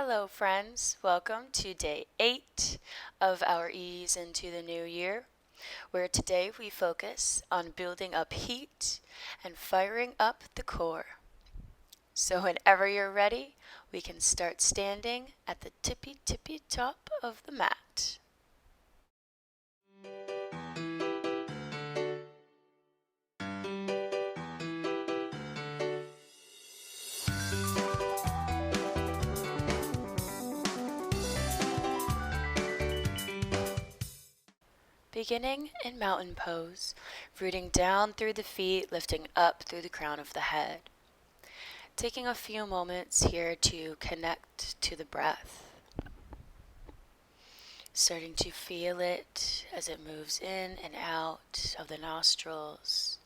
Hello, friends. Welcome to day 8 of our ease into the new year, where today we focus on building up heat and firing up the core. So, whenever you're ready, we can start standing at the tippy top of the mat. Beginning in mountain pose, rooting down through the feet, lifting up through the crown of the head. Taking a few moments here to connect to the breath. Starting to feel it as it moves in and out of the nostrils.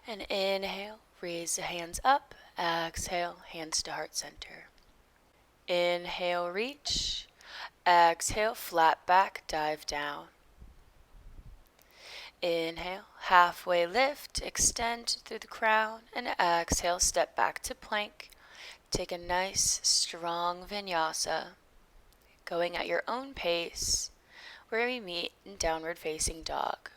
And inhale, raise the hands up. Exhale, hands to heart center. Inhale, reach. Exhale, flat back, dive down. Inhale, halfway lift, extend through the crown, and exhale, step back to plank. Take a nice, strong vinyasa, going at your own pace, where we meet in downward facing dog.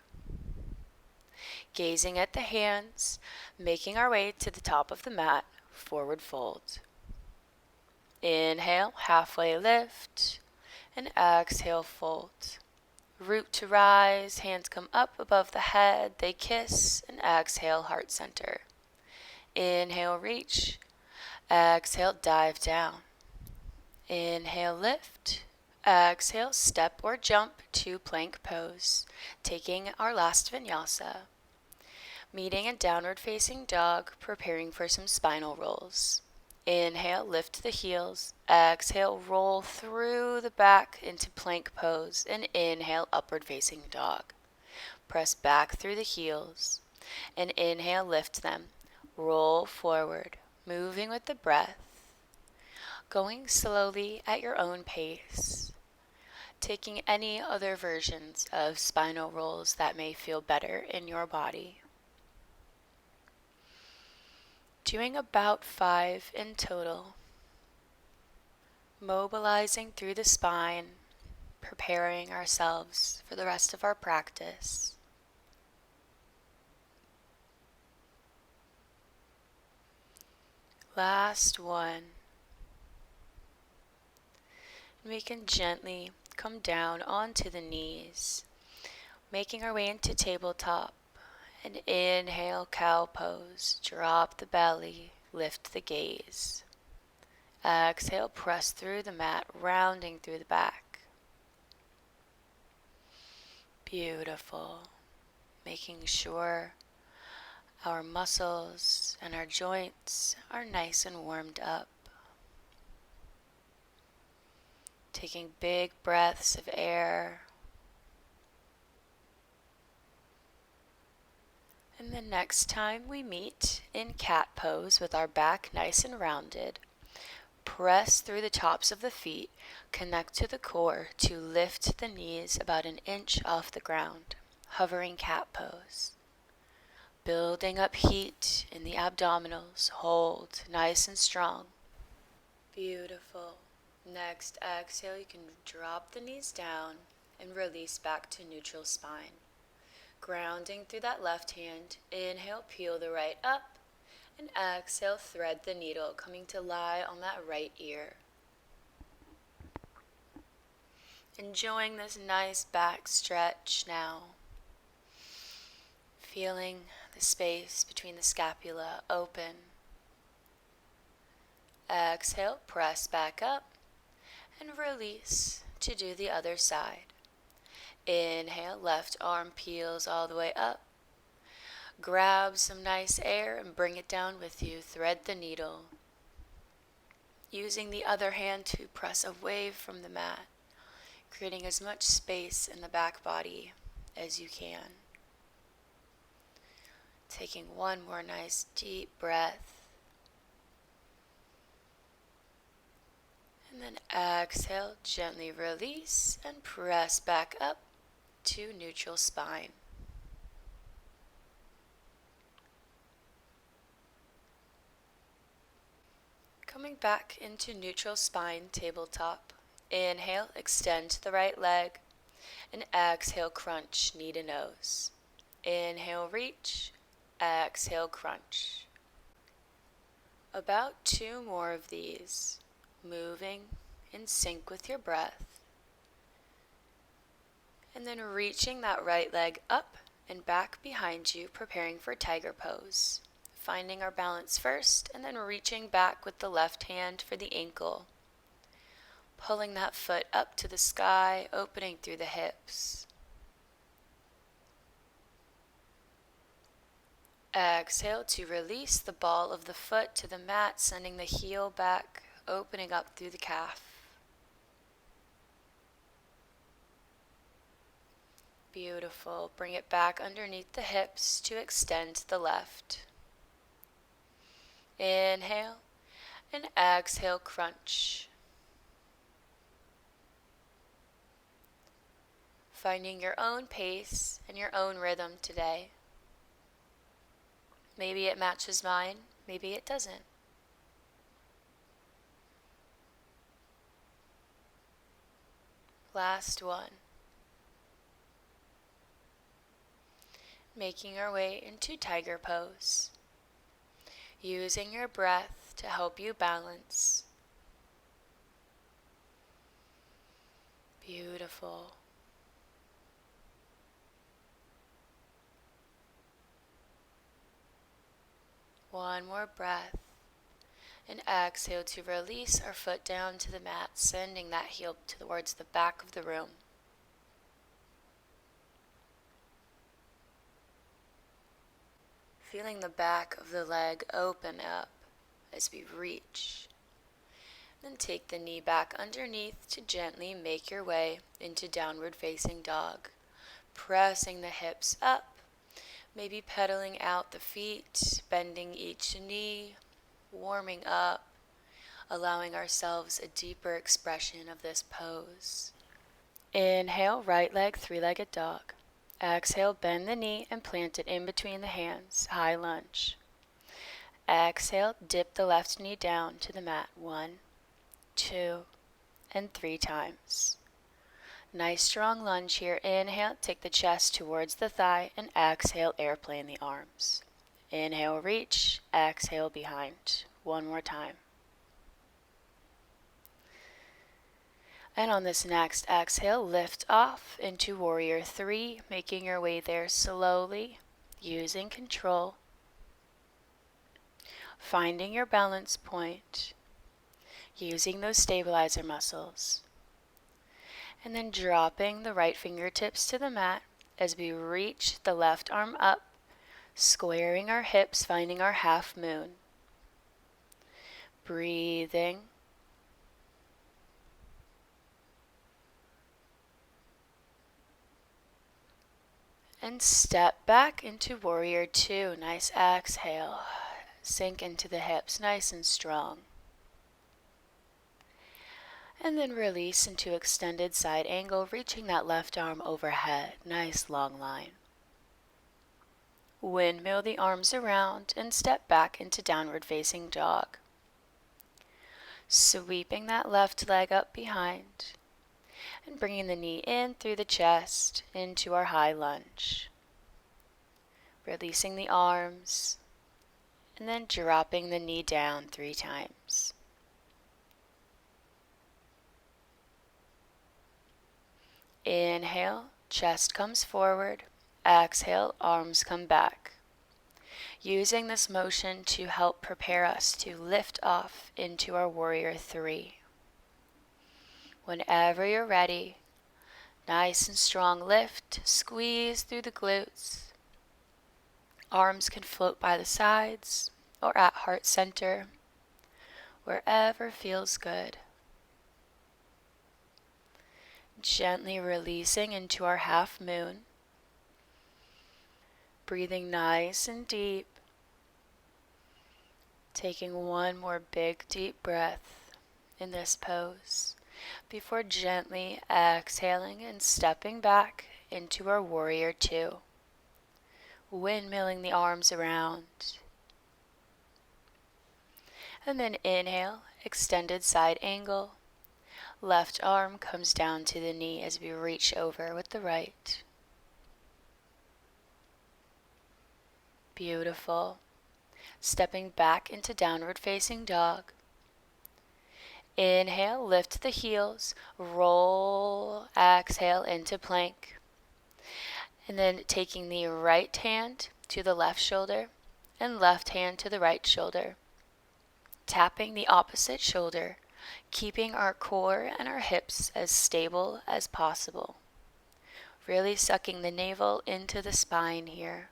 Gazing at the hands, making our way to the top of the mat, forward fold. Inhale, halfway lift, and exhale, fold. Root to rise, hands come up above the head, they kiss, and exhale, heart center. Inhale, reach. Exhale, dive down. Inhale, lift. Exhale, step or jump to plank pose, taking our last vinyasa. Meeting in downward facing dog, preparing for some spinal rolls. Inhale, lift the heels. Exhale, roll through the back into plank pose, and inhale, upward facing dog. Press back through the heels, and inhale, lift them. Roll forward, moving with the breath, going slowly at your own pace, taking any other versions of spinal rolls that may feel better in your body. Doing about 5 in total. Mobilizing through the spine, preparing ourselves for the rest of our practice. Last one. We can gently come down onto the knees, making our way into tabletop. And inhale, cow pose. Drop the belly, lift the gaze. Exhale, press through the mat, rounding through the back. Beautiful. Making sure our muscles and our joints are nice and warmed up. Taking big breaths of air. And the next time we meet in cat pose with our back nice and rounded, press through the tops of the feet, connect to the core to lift the knees about an inch off the ground, hovering cat pose. Building up heat in the abdominals, hold nice and strong. Beautiful. Next exhale, you can drop the knees down and release back to neutral spine. Grounding through that left hand, inhale, peel the right up, and exhale, thread the needle, coming to lie on that right ear. Enjoying this nice back stretch now. Feeling the space between the scapula open. Exhale, press back up, and release to do the other side. Inhale, left arm peels all the way up. Grab some nice air and bring it down with you. Thread the needle. Using the other hand to press away from the mat, creating as much space in the back body as you can. Taking one more nice deep breath. And then exhale, gently release and press back up to neutral spine. Coming back into neutral spine tabletop. Inhale, extend the right leg, and exhale, crunch knee to nose. Inhale, reach, exhale, crunch. About 2 more of these, moving in sync with your breath. And then reaching that right leg up and back behind you, preparing for tiger pose. Finding our balance first, and then reaching back with the left hand for the ankle. Pulling that foot up to the sky, opening through the hips. Exhale to release the ball of the foot to the mat, sending the heel back, opening up through the calf. Beautiful. Bring it back underneath the hips to extend the left. Inhale and exhale, crunch. Finding your own pace and your own rhythm today. Maybe it matches mine, maybe it doesn't. Last one. Making our way into tiger pose. Using your breath to help you balance. Beautiful. One more breath. And exhale to release our foot down to the mat, sending that heel towards the back of the room. Feeling the back of the leg open up as we reach. Then take the knee back underneath to gently make your way into downward facing dog. Pressing the hips up, maybe pedaling out the feet, bending each knee, warming up, allowing ourselves a deeper expression of this pose. Inhale, right leg, 3-legged dog. Exhale, bend the knee and plant it in between the hands, high lunge. Exhale, dip the left knee down to the mat, 1, 2, and 3 times. Nice strong lunge here. Inhale, take the chest towards the thigh, and exhale, airplane the arms. Inhale, reach, exhale, behind. One more time. And on this next exhale, lift off into warrior 3, making your way there slowly, using control. Finding your balance point, using those stabilizer muscles. And then dropping the right fingertips to the mat as we reach the left arm up, squaring our hips, finding our half moon. Breathing. And step back into warrior 2. Nice exhale. Sink into the hips, nice and strong. And then release into extended side angle, reaching that left arm overhead. Nice long line. Windmill the arms around and step back into downward facing dog. Sweeping that left leg up behind and bringing the knee in through the chest into our high lunge. Releasing the arms and then dropping the knee down 3 times. Inhale, chest comes forward. Exhale, arms come back. Using this motion to help prepare us to lift off into our warrior 3. Whenever you're ready, nice and strong lift, squeeze through the glutes. Arms can float by the sides or at heart center, wherever feels good. Gently releasing into our half moon. Breathing nice and deep. Taking one more big deep breath in this pose before gently exhaling and stepping back into our warrior 2. Windmilling the arms around. And then inhale, extended side angle. Left arm comes down to the knee as we reach over with the right. Beautiful. Stepping back into downward facing dog. Inhale, lift the heels, roll, exhale into plank. And then taking the right hand to the left shoulder and left hand to the right shoulder. Tapping the opposite shoulder, keeping our core and our hips as stable as possible. Really sucking the navel into the spine here.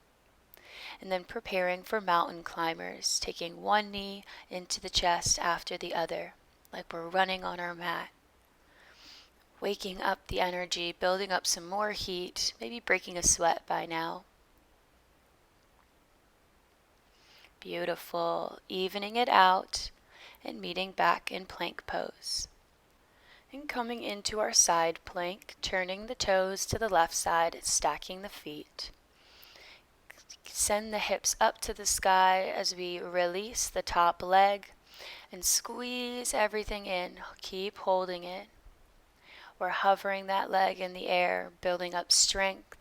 And then preparing for mountain climbers, taking one knee into the chest after the other, like we're running on our mat. Waking up the energy, building up some more heat, maybe breaking a sweat by now. Beautiful. Evening it out and meeting back in plank pose. And coming into our side plank, turning the toes to the left side, stacking the feet. Send the hips up to the sky as we release the top leg and squeeze everything in. Keep holding it. We're hovering that leg in the air, building up strength.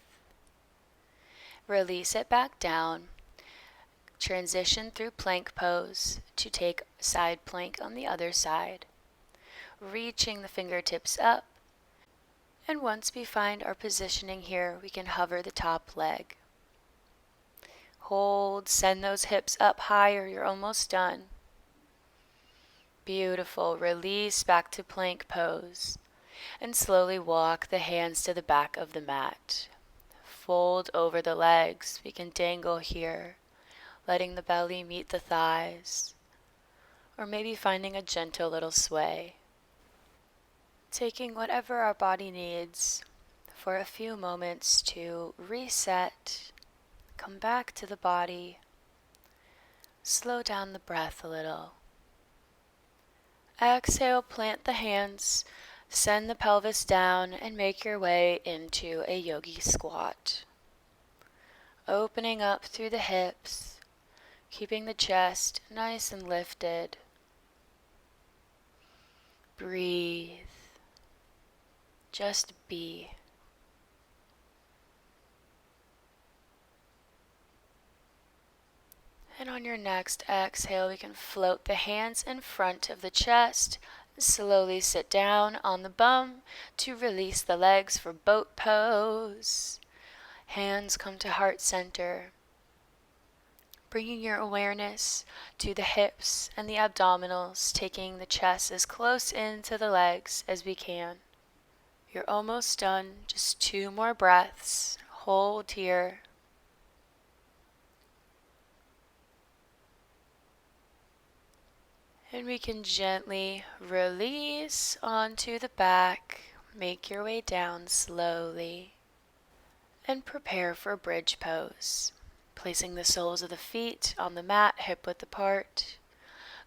Release it back down. Transition through plank pose to take side plank on the other side. Reaching the fingertips up. And once we find our positioning here, we can hover the top leg. Hold, send those hips up higher, you're almost done. Beautiful, release back to plank pose. And slowly walk the hands to the back of the mat. Fold over the legs, we can dangle here, letting the belly meet the thighs. Or maybe finding a gentle little sway. Taking whatever our body needs for a few moments to reset. Come back to the body. Slow down the breath a little. Exhale, plant the hands, send the pelvis down, and make your way into a yogi squat. Opening up through the hips, keeping the chest nice and lifted. Breathe. Just be. And on your next exhale, we can float the hands in front of the chest. Slowly sit down on the bum to release the legs for boat pose. Hands come to heart center. Bringing your awareness to the hips and the abdominals, taking the chest as close into the legs as we can. You're almost done. Just 2 more breaths. Hold here. And we can gently release onto the back. Make your way down slowly. And prepare for bridge pose. Placing the soles of the feet on the mat, hip width apart.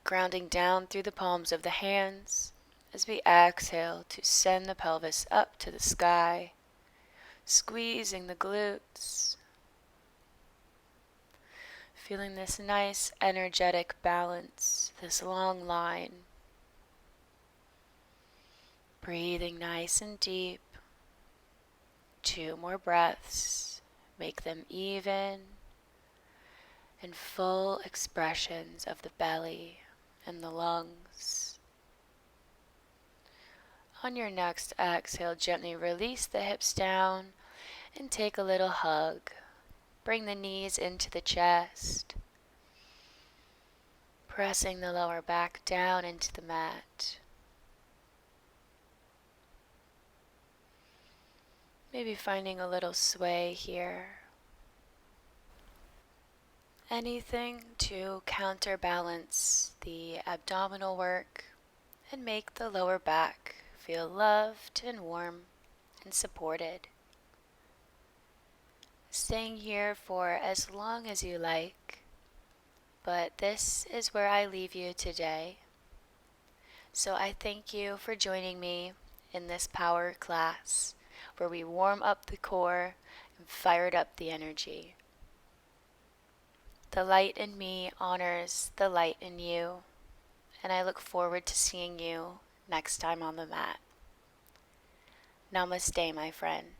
Grounding down through the palms of the hands as we exhale to send the pelvis up to the sky. Squeezing the glutes. Feeling this nice energetic balance, this long line. Breathing nice and deep. 2 more breaths. Make them even and full expressions of the belly and the lungs. On your next exhale, gently release the hips down and take a little hug. Bring the knees into the chest, pressing the lower back down into the mat. Maybe finding a little sway here. Anything to counterbalance the abdominal work and make the lower back feel loved and warm and supported. Staying here for as long as you like, but this is where I leave you today. So I thank you for joining me in this power class where we warm up the core and fired up the energy. The light in me honors the light in you. and I look forward to seeing you next time on the mat. Namaste, my friend.